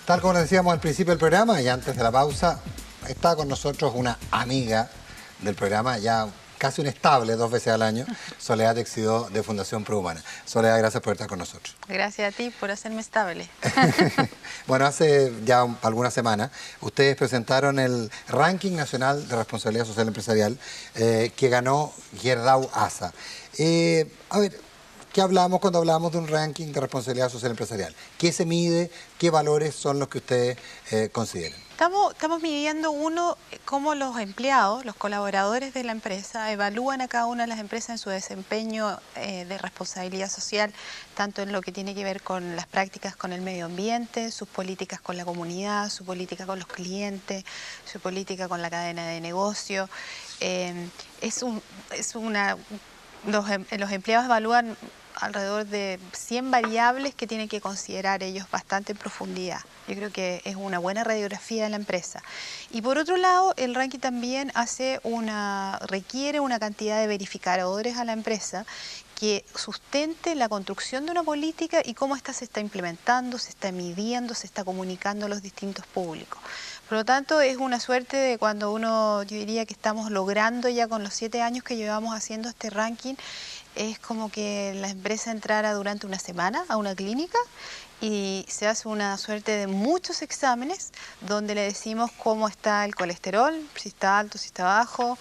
Tal como les decíamos al principio del programa y antes de la pausa, está con nosotros una amiga del programa, ya casi un estable 2 veces al año, Soledad Exidó de Fundación Prohumana. Soledad, gracias por estar con nosotros. Gracias a ti por hacerme estable. Bueno, hace ya algunas semanas ustedes presentaron el Ranking Nacional de Responsabilidad Social Empresarial que ganó Gerdau ASA. A ver, ¿qué hablamos cuando hablamos de un ranking de responsabilidad social empresarial? ¿Qué se mide? ¿Qué valores son los que ustedes consideran? Estamos midiendo cómo los empleados, los colaboradores de la empresa, evalúan a cada una de las empresas en su desempeño de responsabilidad social, tanto en lo que tiene que ver con las prácticas con el medio ambiente, sus políticas con la comunidad, su política con los clientes, su política con la cadena de negocio. Los empleados evalúan alrededor de 100 variables que tienen que considerar ellos bastante en profundidad. Yo creo que es una buena radiografía de la empresa. Y por otro lado, el ranking también requiere una cantidad de verificadores a la empresa que sustente la construcción de una política y cómo ésta se está implementando, se está midiendo, se está comunicando a los distintos públicos. Por lo tanto, es una suerte de cuando yo diría que estamos logrando ya con los 7 años que llevamos haciendo este ranking, es como que la empresa entrara durante una semana a una clínica y se hace una suerte de muchos exámenes donde le decimos cómo está el colesterol, si está alto, si está bajo,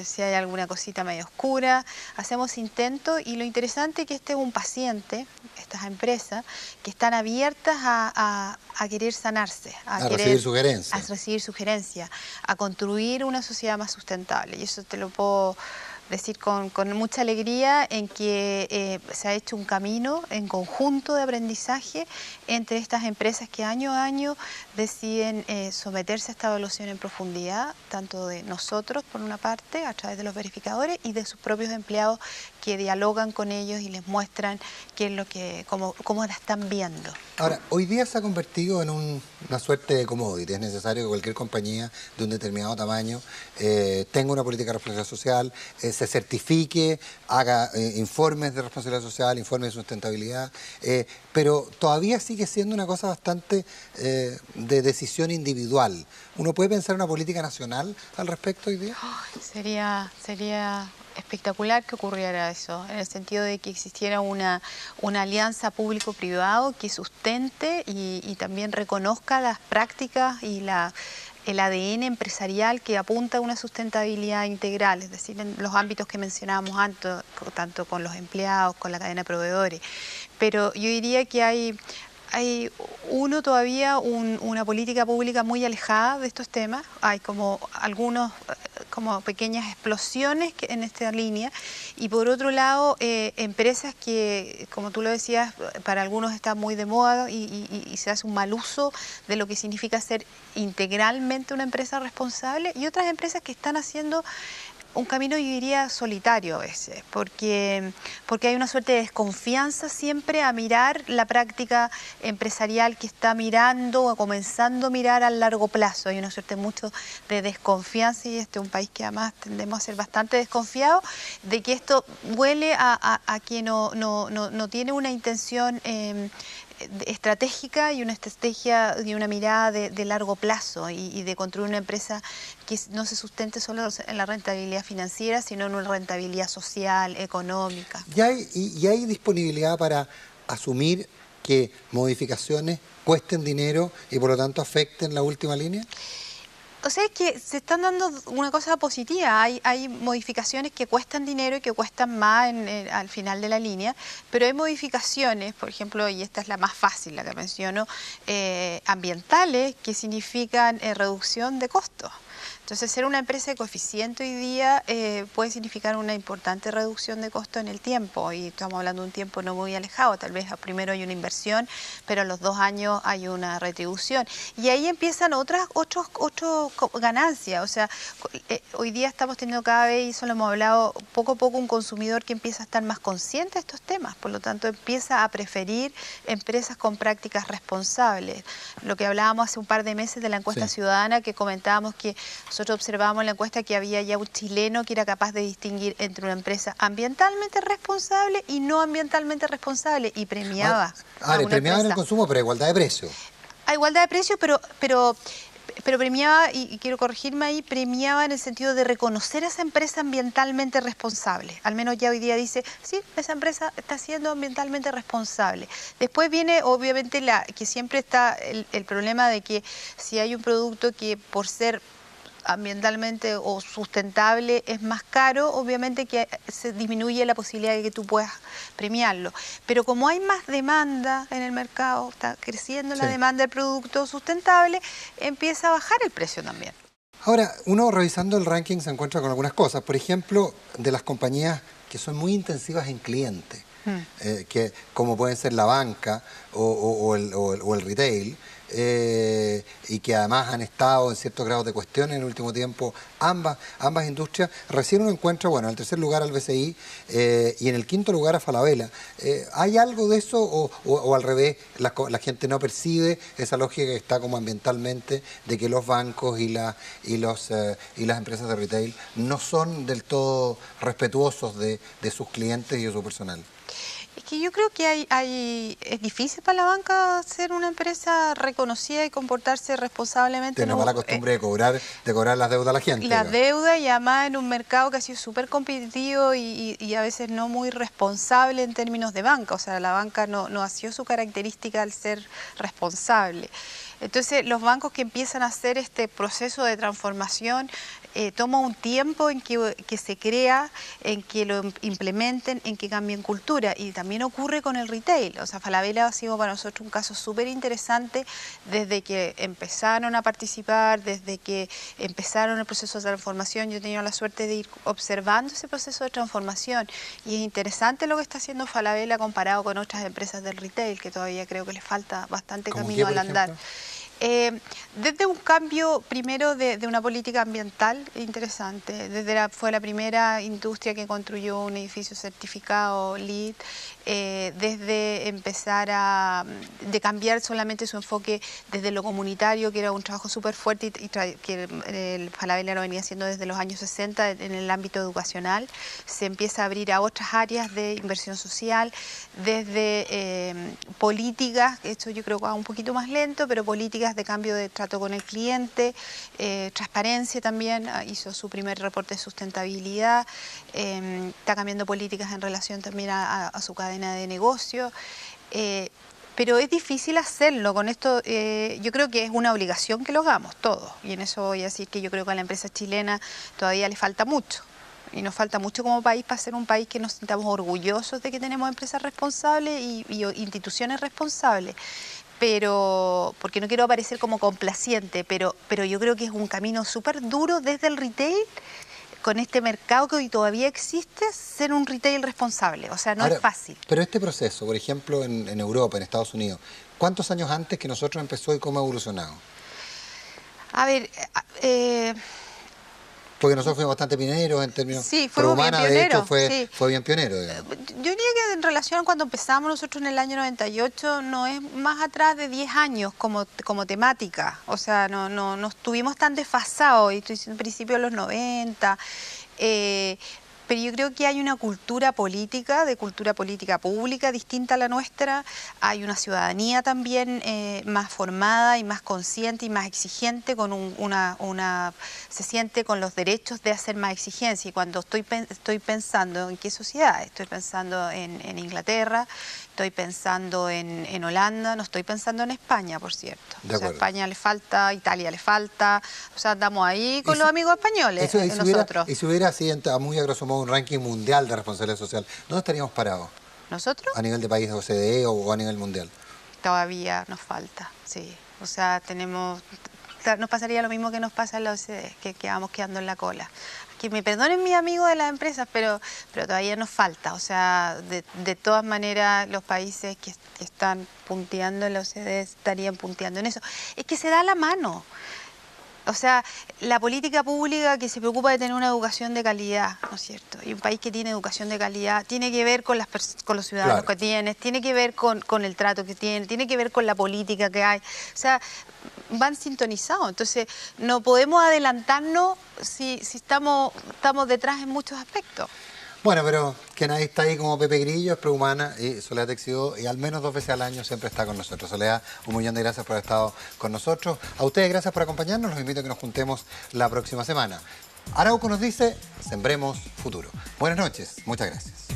si hay alguna cosita medio oscura. Hacemos intentos y lo interesante es que este es un paciente, estas empresas, que están abiertas a querer sanarse, a recibir sugerencias. A recibir sugerencias, a construir una sociedad más sustentable. Y eso te lo puedo decir con mucha alegría en que se ha hecho un camino en conjunto de aprendizaje entre estas empresas que año a año deciden someterse a esta evaluación en profundidad, tanto de nosotros por una parte, a través de los verificadores, y de sus propios empleados que dialogan con ellos y les muestran cómo la están viendo. Ahora, hoy día se ha convertido en una suerte de commodity. Es necesario que cualquier compañía de un determinado tamaño tenga una política de responsabilidad social, se certifique, haga informes de responsabilidad social, informes de sustentabilidad, pero todavía sigue siendo una cosa bastante de decisión individual. ¿Uno puede pensar una política nacional al respecto hoy día? Sería espectacular que ocurriera eso, en el sentido de que existiera una alianza público-privado que sustente y también reconozca las prácticas y el ADN empresarial que apunta a una sustentabilidad integral, es decir, en los ámbitos que mencionábamos antes, tanto con los empleados, con la cadena de proveedores. Pero yo diría que hay todavía una política pública muy alejada de estos temas. Hay como pequeñas explosiones en esta línea, y por otro lado empresas que, como tú lo decías, para algunos está muy de moda y se hace un mal uso de lo que significa ser integralmente una empresa responsable, y otras empresas que están haciendo un camino, yo diría, solitario a veces, porque hay una suerte de desconfianza siempre a mirar la práctica empresarial que está mirando o comenzando a mirar a largo plazo. Hay una suerte mucho de desconfianza, y este es un país que además tendemos a ser bastante desconfiados, de que esto huele a que no tiene una intención estratégica y una estrategia y una mirada de largo plazo y de construir una empresa que no se sustente solo en la rentabilidad financiera, sino en una rentabilidad social, económica. ¿Y hay disponibilidad para asumir que modificaciones cuesten dinero y por lo tanto afecten la última línea? O sea, es que se están dando una cosa positiva. Hay modificaciones que cuestan dinero y que cuestan más al final de la línea, pero hay modificaciones, por ejemplo, y esta es la más fácil, la que menciono, ambientales, que significan reducción de costos. Entonces, ser una empresa de coeficiente hoy día puede significar una importante reducción de costo en el tiempo, y estamos hablando de un tiempo no muy alejado. Tal vez primero hay una inversión, pero a los 2 años hay una retribución. Y ahí empiezan otras ganancias. O sea, hoy día estamos teniendo cada vez, y eso lo hemos hablado, poco a poco un consumidor que empieza a estar más consciente de estos temas. Por lo tanto, empieza a preferir empresas con prácticas responsables. Lo que hablábamos hace un par de meses de la encuesta ciudadana, que comentábamos que nosotros observábamos en la encuesta que había ya un chileno que era capaz de distinguir entre una empresa ambientalmente responsable y no ambientalmente responsable, y premiaba. Premiaba en el consumo, pero a igualdad de precio. a igualdad de precios, pero premiaba, y quiero corregirme ahí, premiaba en el sentido de reconocer a esa empresa ambientalmente responsable. Al menos ya hoy día dice, sí, esa empresa está siendo ambientalmente responsable. Después viene, obviamente, que siempre está el problema de que si hay un producto que por ser ambientalmente o sustentable es más caro, obviamente que se disminuye la posibilidad de que tú puedas premiarlo. Pero como hay más demanda en el mercado, está creciendo la demanda del producto sustentable, empieza a bajar el precio también. Ahora, uno revisando el ranking se encuentra con algunas cosas. Por ejemplo, de las compañías que son muy intensivas en clientes, que como pueden ser la banca o el retail, y que además han estado en ciertos grados de cuestión en el último tiempo, ambas industrias. Recién uno encuentra, bueno, en el tercer lugar al BCI y en el quinto lugar a Falabella. ¿Hay algo de eso o al revés, la gente no percibe esa lógica que está como ambientalmente de que los bancos y las empresas de retail no son del todo respetuosos de sus clientes y de su personal? Es que yo creo que es difícil para la banca ser una empresa reconocida y comportarse responsablemente. Tiene una mala costumbre de cobrar las deudas a la gente. La deuda, y además en un mercado que ha sido súper competitivo y a veces no muy responsable en términos de banca. O sea, la banca no ha sido su característica al ser responsable. Entonces, los bancos que empiezan a hacer este proceso de transformación toma un tiempo en que se crea, en que lo implementen, en que cambien cultura. Y también ocurre con el retail. O sea, Falabella ha sido para nosotros un caso súper interesante desde que empezaron a participar, desde que empezaron el proceso de transformación. Yo he tenido la suerte de ir observando ese proceso de transformación. Y es interesante lo que está haciendo Falabella comparado con otras empresas del retail, que todavía creo que les falta bastante camino al andar. Desde un cambio primero de una política ambiental interesante, fue la primera industria que construyó un edificio certificado LEED, desde empezar de cambiar solamente su enfoque desde lo comunitario, que era un trabajo súper fuerte y que el Falabella lo venía haciendo desde los años 60 en el ámbito educacional, se empieza a abrir a otras áreas de inversión social, desde políticas, esto yo creo que va un poquito más lento, pero políticas de cambio de trato con el cliente, transparencia también, hizo su primer reporte de sustentabilidad, está cambiando políticas en relación también a su cadena de negocio, pero es difícil hacerlo. Con esto yo creo que es una obligación que lo hagamos todos, y en eso voy a decir que yo creo que a la empresa chilena todavía le falta mucho. Y nos falta mucho como país para ser un país que nos sintamos orgullosos de que tenemos empresas responsables y instituciones responsables. Pero, porque no quiero parecer como complaciente, pero yo creo que es un camino súper duro desde el retail, con este mercado que hoy todavía existe, ser un retail responsable. O sea, no es fácil. Pero este proceso, por ejemplo, en Europa, en Estados Unidos, ¿cuántos años antes que nosotros empezó y cómo ha evolucionado? A ver... porque nosotros fuimos bastante pioneros en términos... Sí, fuimos bien pioneros. De hecho, fue bien pionero, digamos. Yo diría que en relación cuando empezamos nosotros en el año 98, no es más atrás de 10 años como temática. O sea, no estuvimos tan desfasados, y estoy diciendo principios de los 90. Pero yo creo que hay una cultura política pública distinta a la nuestra. Hay una ciudadanía también más formada y más consciente y más exigente, se siente con los derechos de hacer más exigencia. Y cuando estoy pensando en qué sociedad, estoy pensando en Inglaterra, estoy pensando en Holanda, no estoy pensando en España, por cierto. O sea, a España le falta, Italia le falta, o sea, andamos ahí con los amigos españoles. Y si hubiera así, muy a grosso modo, un ranking mundial de responsabilidad social, ¿dónde estaríamos parados? ¿Nosotros? A nivel de país de OCDE o a nivel mundial. Todavía nos falta, sí. O sea, nos pasaría lo mismo que nos pasa en la OCDE, que quedamos quedando en la cola. Que me perdonen mis amigos de las empresas, pero todavía nos falta. O sea, de todas maneras, los países que están punteando en la OCDE estarían punteando en eso. Es que se da la mano. O sea, la política pública que se preocupa de tener una educación de calidad, ¿no es cierto? Y un país que tiene educación de calidad tiene que ver con los ciudadanos que tienes, tiene que ver con el trato que tiene que ver con la política que hay. O sea, van sintonizados. Entonces, no podemos adelantarnos si estamos detrás en muchos aspectos. Bueno, pero que nadie está ahí como Pepe Grillo, es prehumana, y Soledad Teixidó, y al menos 2 veces al año siempre está con nosotros. Soledad, un millón de gracias por haber estado con nosotros. A ustedes gracias por acompañarnos, los invito a que nos juntemos la próxima semana. Arauco nos dice, sembremos futuro. Buenas noches, muchas gracias.